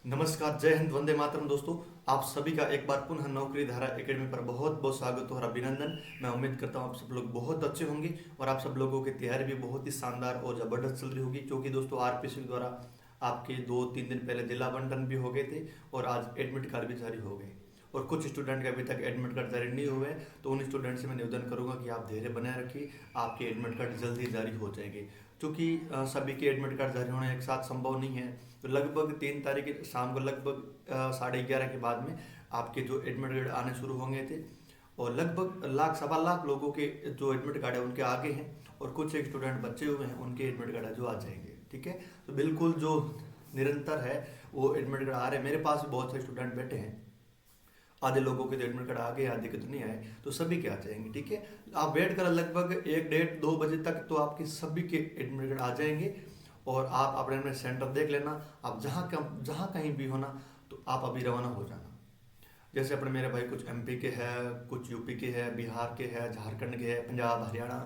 नमस्कार, जय हिंद, वंदे मातरम। दोस्तों, आप सभी का एक बार पुनः नौकरी धारा एकेडमी पर बहुत बहुत स्वागत और अभिनंदन। मैं उम्मीद करता हूँ आप सब लोग बहुत अच्छे होंगे और आप सब लोगों की तैयारी भी बहुत ही शानदार और ज़बरदस्त चल रही होगी, क्योंकि दोस्तों आरपीसी द्वारा आपके 2-3 दिन पहले जिला बंटन भी हो गए थे और आज एडमिट कार्ड भी जारी हो गए। और कुछ स्टूडेंट के अभी तक एडमिट कार्ड जारी नहीं हुए हैं, तो उन स्टूडेंट से मैं निवेदन करूंगा कि आप धैर्य बनाए रखिए, आपके एडमिट कार्ड जल्दी जारी हो जाएंगे। क्योंकि सभी के एडमिट कार्ड जारी होना एक साथ संभव नहीं है, तो लगभग 3 तारीख शाम को लगभग 11:30 के बाद में आपके जो एडमिट कार्ड आने शुरू होंगे थे। और लगभग लाख सवा लाख लोगों के जो एडमिट कार्ड है उनके आगे हैं, और कुछ एक स्टूडेंट बचे हुए हैं उनके एडमिट कार्ड जो आ जाएंगे। ठीक है, तो बिल्कुल जो निरंतर है वो एडमिट कार्ड आ रहे हैं। मेरे पास भी बहुत सारे स्टूडेंट बैठे हैं, आधे लोगों के तो एडमिट कार्ड आ गए, आधे के तो नहीं आए, तो सभी के आ जाएंगे। ठीक है, आप वेट करें लगभग 1, 1:30, 2 बजे तक, तो आपके सभी के एडमिट कार्ड आ जाएंगे। और आप अपने अपने सेंटर देख लेना, आप जहाँ कहीं भी होना तो आप अभी रवाना हो जाना। जैसे अपने मेरे भाई कुछ एमपी के हैं, कुछ यूपी के हैं, बिहार के हैं, झारखंड के हैं, पंजाब, हरियाणा,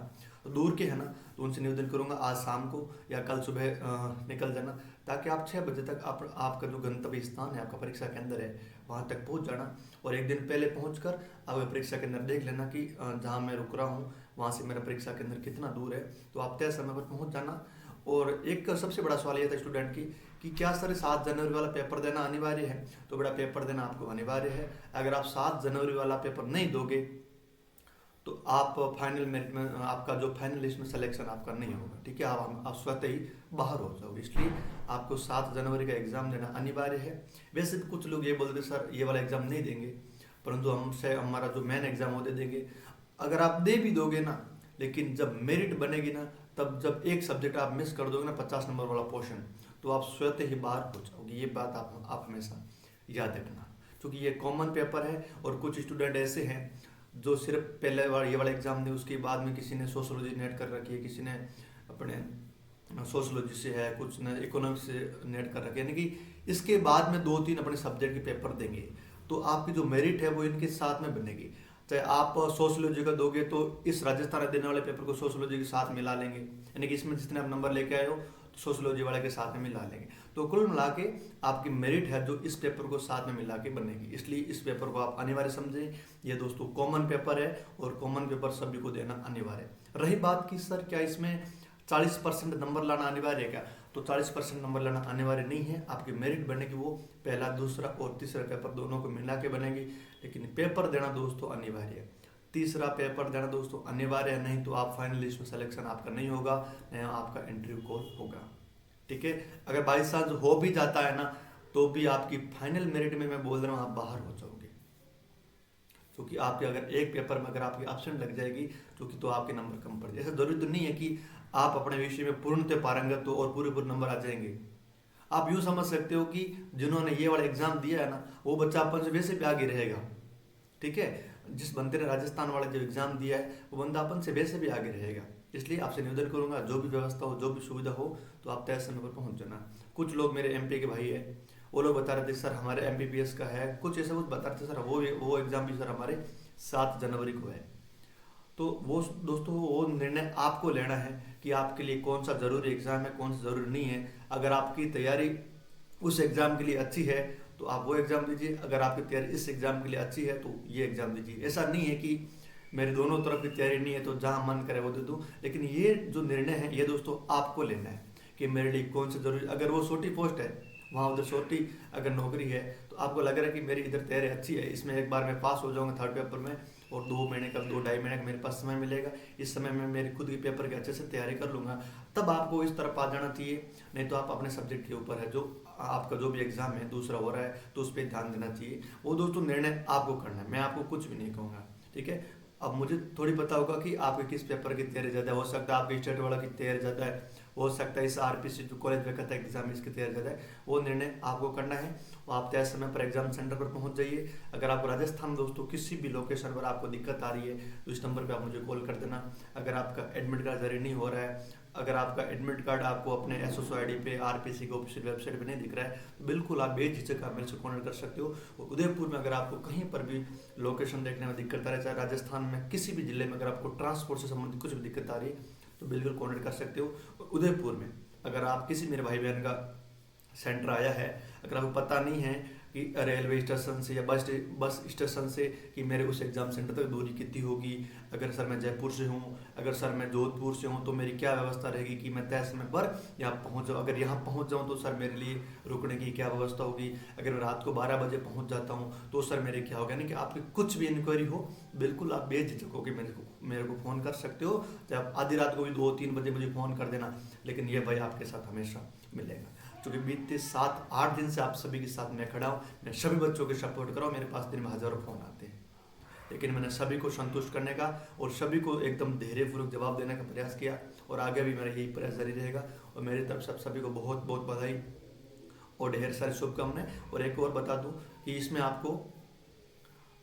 तो दूर के हैं ना, तो उनसे निवेदन करूंगा आज शाम को या कल सुबह निकल जाना, ताकि आप 6 बजे तक आपका जो गंतव्य स्थान है, आपका परीक्षा केंद्र है, वहाँ तक पहुँच जाना। और एक दिन पहले पहुँच कर आप परीक्षा केंद्र देख लेना कि जहाँ मैं रुक रहा हूँ वहाँ से मेरा परीक्षा केंद्र कितना दूर है, तो आप तय समय पर पहुँच जाना। और एक सबसे बड़ा सवाल ये था स्टूडेंट की कि क्या सर 7 जनवरी वाला पेपर देना अनिवार्य है? तो बड़ा पेपर देना आपको अनिवार्य है। अगर आप 7 जनवरी वाला पेपर नहीं दोगे तो आप फाइनल मेरिट में, आपका जो फाइनल लिस्ट में सिलेक्शन आपका नहीं होगा। ठीक है, आप स्वतः ही बाहर हो जाओगे, इसलिए आपको 7 जनवरी का एग्जाम देना अनिवार्य है। वैसे भी कुछ लोग ये बोलते सर ये वाला एग्जाम नहीं देंगे, परंतु हमसे हमारा जो मेन एग्जाम वो दे देंगे। अगर आप दे भी दोगे ना, लेकिन जब मेरिट बनेगी ना, तब जब एक सब्जेक्ट आप मिस कर दोगे ना, 50 नंबर वाला पोर्शन, तो आप स्वतः ही बाहर हो जाओगे। ये बात आप हमेशा याद रखना, क्योंकि ये कॉमन पेपर है। और कुछ स्टूडेंट ऐसे हैं जो सिर्फ पहले बार ये वाला एग्जाम दे, उसके बाद में किसी ने सोशोलॉजी नेट कर रखी है, किसी ने अपने सोशोलॉजी से है, कुछ ने इकोनॉमिक्स से नेट कर रखी है, यानी कि इसके बाद में 2-3 अपने सब्जेक्ट के पेपर देंगे, तो आपकी जो मेरिट है वो इनके साथ में बनेगी। चाहे आप सोशोलॉजी का दोगे तो इस राजस्थान देने वाले पेपर को सोशोलॉजी के साथ मिला लेंगे, यानी कि इसमें जितने आप नंबर लेके आए हो तो सोशोलॉजी वाले के साथ में मिला लेंगे, तो कुल मिला के आपकी मेरिट है जो इस पेपर को साथ में मिला के बनेगी। इसलिए इस पेपर को आप अनिवार्य समझें। ये दोस्तों कॉमन पेपर है और कॉमन पेपर सभी को देना अनिवार्य है। रही बात की सर क्या इसमें 40% नंबर लाना अनिवार्य है क्या, तो 40% नंबर लाना अनिवार्य नहीं है। आपकी मेरिट बनेगी वो पहला, दूसरा और तीसरा पेपर दोनों को मिला के बनेगी, लेकिन पेपर देना दोस्तों अनिवार्य है। तीसरा पेपर देना दोस्तों अनिवार्य है, नहीं तो आप फाइनल लिस्ट में सिलेक्शन आपका नहीं होगा, नहीं आपका इंटरव्यू कॉल होगा। ठीक है, अगर बाई चांस हो भी जाता है ना, तो भी आपकी फाइनल मेरिट में मैं बोल रहा हूँ आप बाहर हो जाओगे, क्योंकि आपके अगर एक पेपर में अगर आपकी एब्सेंट लग जाएगी क्योंकि, तो आपके नंबर कम पड़ जाए। ऐसा जरूरी तो नहीं है कि आप अपने विषय में पूर्णतः पारंगत हो और पूरे नंबर आ जाएंगे। आप यूँ समझ सकते हो कि जिन्होंने ये वाला एग्जाम दिया है ना, वो बच्चा अपन से वैसे भी आगे रहेगा। ठीक है, जिस बंदे ने राजस्थान वाला जो एग्जाम दिया है वो बंदा अपन से वैसे भी आगे रहेगा। इसलिए आपसे निवेदन करूंगा, जो भी व्यवस्था हो, जो भी सुविधा हो, तो आप तय समय पर पहुंच जाना। कुछ लोग मेरे एमपी के भाई है, वो लोग बता रहे थे सर हमारे एमबीबीएस का है, कुछ ऐसा कुछ बता रहे थे सर वो एग्जाम भी सर हमारे 7 जनवरी को है। तो वो दोस्तों वो निर्णय आपको लेना है कि आपके लिए कौन सा जरूरी एग्जाम है, कौन सा जरूरी नहीं है। अगर आपकी तैयारी उस एग्जाम के लिए अच्छी है तो आप वो एग्जाम दीजिए, अगर आपकी तैयारी इस एग्जाम के लिए अच्छी है तो ये एग्जाम दीजिए। ऐसा नहीं है कि मेरी दोनों तरफ की तैयारी नहीं है तो जहां मन करे वो दे दूं, लेकिन ये जो निर्णय है ये दोस्तों आपको लेना है कि मेरे लिए कौन सा जरूरी। अगर वो छोटी पोस्ट है वहाँ उधर छोटी अगर नौकरी है, तो आपको लग रहा है कि मेरी इधर तैयारी अच्छी है, इसमें एक बार मैं पास हो जाऊंगा थर्ड पेपर में, और 2 महीने का 2-2.5 महीने का मेरे पास समय मिलेगा, इस समय में मेरी खुद की पेपर की अच्छे से तैयारी कर लूंगा, तब आपको इस तरफ आ जाना चाहिए। नहीं तो आप अपने सब्जेक्ट के ऊपर है, जो आपका जो भी एग्जाम है दूसरा हो रहा है तो उस पर ध्यान देना चाहिए। वो दोस्तों निर्णय आपको करना है, मैं आपको कुछ भी नहीं कहूँगा। ठीक है, अब मुझे थोड़ी पता होगा कि आपके किस पेपर की तैयारी ज़्यादा है, हो सकता है आपके स्टेट वाला की तैयारी ज़्यादा है, हो सकता है इस आरपीसी जो कॉलेज में कहता है एग्जाम इसकी तैयारी ज़्यादा है, वो निर्णय आपको करना है। और आप तय समय पर एग्जाम सेंटर पर पहुंच जाइए। अगर आपको राजस्थान दोस्तों किसी भी लोकेशन पर आपको दिक्कत आ रही है तो इस नंबर पर आप मुझे कॉल कर देना। अगर आपका एडमिट कार्ड जारी नहीं हो रहा है, अगर आपका एडमिट कार्ड आपको अपने एसओसो आईडी पे आरपीसी की ऑफिशियल वेबसाइट पे नहीं दिख रहा है, तो बिल्कुल आप बेझिझक आप मेरे से कॉन्टेक्ट कर सकते हो। और उदयपुर में अगर आपको कहीं पर भी लोकेशन देखने में दिक्कत आ रही है, चाहे राजस्थान में किसी भी जिले में अगर आपको ट्रांसपोर्ट से संबंधित कुछ भी दिक्कत आ रही है, तो बिल्कुल कॉन्टेक्ट कर सकते हो। और उदयपुर में अगर आप किसी मेरे भाई बहन का सेंटर आया है। अगर आपको पता नहीं है कि रेलवे स्टेशन से या बस स्टेशन से कि मेरे उस एग्ज़ाम सेंटर तक दूरी कितनी होगी, अगर सर मैं जयपुर से हूँ, अगर सर मैं जोधपुर से हूँ, तो मेरी क्या व्यवस्था रहेगी कि मैं तय समय पर यहाँ पहुँच जाऊँ। अगर यहाँ पहुँच जाऊँ तो सर मेरे लिए रुकने की क्या व्यवस्था होगी। अगर मैं रात को 12 बजे पहुँच जाता हूँ तो सर मेरे क्या होगा। यानी कि आपकी कुछ भी इंक्वायरी हो, बिल्कुल आप बेझिझक होकर मेरे को फ़ोन कर सकते हो। चाहे आप आधी रात को भी 2-3 बजे मुझे फ़ोन कर देना, लेकिन ये भाई आपके साथ हमेशा मिलेगा। क्योंकि बीते 7-8 दिन से आप सभी के साथ मैं खड़ा हूँ, मैं सभी बच्चों के सपोर्ट कर रहा हूँ। मेरे पास दिन में हज़ारों फ़ोन आते हैं, लेकिन मैंने सभी को संतुष्ट करने का और सभी को एकदम धैर्यपूर्वक जवाब देने का प्रयास किया, और आगे भी मेरा यही प्रयास जारी रहेगा। और मेरी तरफ से आप सभी को बहुत बहुत बधाई और ढेर सारी शुभकामनाएं। और एक और बता दूं कि इसमें आपको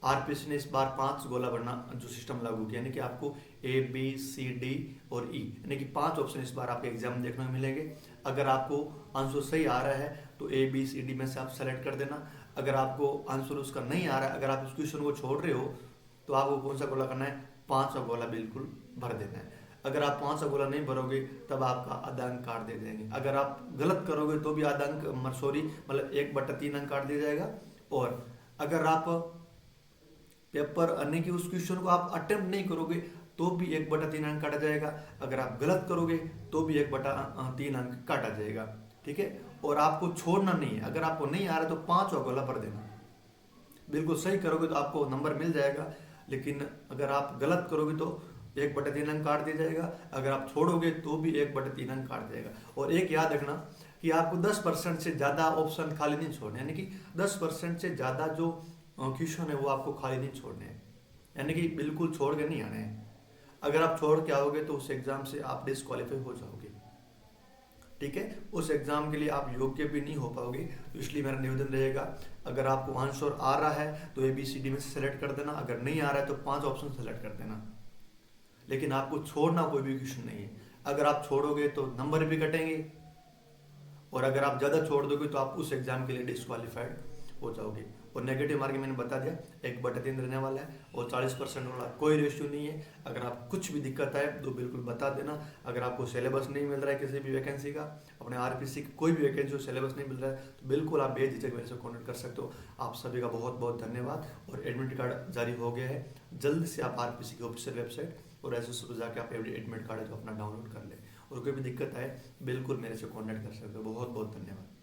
आरपीसी ने इस बार 5 गोला भरना जो सिस्टम लागू किया, यानी कि आपको A B C D और E, यानी कि 5 ऑप्शन इस बार आपके एग्जाम में देखने को मिलेंगे। अगर आपको आंसर सही आ रहा है तो A B C D में से आप सेलेक्ट कर देना। अगर आपको आंसर उसका नहीं आ रहा है, अगर आप उस क्वेश्चन को छोड़ रहे हो, तो आपको कौन सा गोला करना है, 5वां गोला बिल्कुल भर देना है। अगर आप 5वां गोला नहीं भरोगे तब आपका आधा अंक काट दे देंगे। अगर आप गलत करोगे तो भी आधा अंक, सॉरी मतलब 1/3 अंक काट दिया जाएगा। और अगर आप पेपर यानी कि उस क्वेश्चन को आप अटेम्प्ट नहीं करोगे तो भी 1/3 अंक काटा जाएगा। अगर आप गलत करोगे तो भी 1/3 अंक काटा जाएगा। ठीक है। और आपको छोड़ना नहीं है, अगर आपको नहीं आ रहा तो 5वां गोला भर देना। बिल्कुल सही करोगे तो आपको नंबर मिल जाएगा, लेकिन अगर आप गलत करोगे तो 1/3 अंक काट दिया जाएगा। अगर आप छोड़ोगे तो भी 1/3 अंक काट जाएगा। और एक याद रखना कि आपको 10% से ज़्यादा ऑप्शन खाली नहीं छोड़ने, यानी कि 10% से ज़्यादा जो क्वेश्चन है वो आपको खाली नहीं छोड़ने हैं, यानी कि बिल्कुल छोड़ के नहीं आने हैं। अगर आप छोड़ के आओगे तो उस एग्ज़ाम से आप डिस्क्वालीफाई हो जाओगे। ठीक है, उस एग्ज़ाम के लिए आप योग्य भी नहीं हो पाओगे। तो इसलिए मेरा निवेदन रहेगा, अगर आपको आंसर आ रहा है तो ABCD में से सेलेक्ट कर देना, अगर नहीं आ रहा है तो 5 ऑप्शन सेलेक्ट कर देना, लेकिन आपको छोड़ना कोई भी क्वेश्चन नहीं है। अगर आप छोड़ोगे तो नंबर भी कटेंगे, और अगर आप ज़्यादा छोड़ दोगे तो आप उस एग्ज़ाम के लिए डिस्क्वालीफाइड हो जाओगे। और नेगेटिव मार्किंग मैंने बता दिया 1/3 रहने वाला है, और 40% वाला कोई रेशियो नहीं है। अगर आप कुछ भी दिक्कत है तो बिल्कुल बता देना। अगर आपको सिलेबस नहीं मिल रहा है किसी भी वैकेंसी का, अपने आरपीसी की कोई भी वैकेंसी हो, सिलेबस नहीं मिल रहा है, तो बिल्कुल आप बेझिझक मेरे से कॉन्टेक्ट कर सकते हो। आप सभी का बहुत बहुत धन्यवाद। और एडमिट कार्ड जारी हो गया है, जल्द से आप आरपीसी की ऑफिशियल वेबसाइट और ऐसे पर जाकर आप एडमिट कार्ड है जो अपना डाउनलोड कर लें। और कोई भी दिक्कत आए बिल्कुल मेरे से कॉन्टैक्ट कर सकते हो। बहुत बहुत धन्यवाद।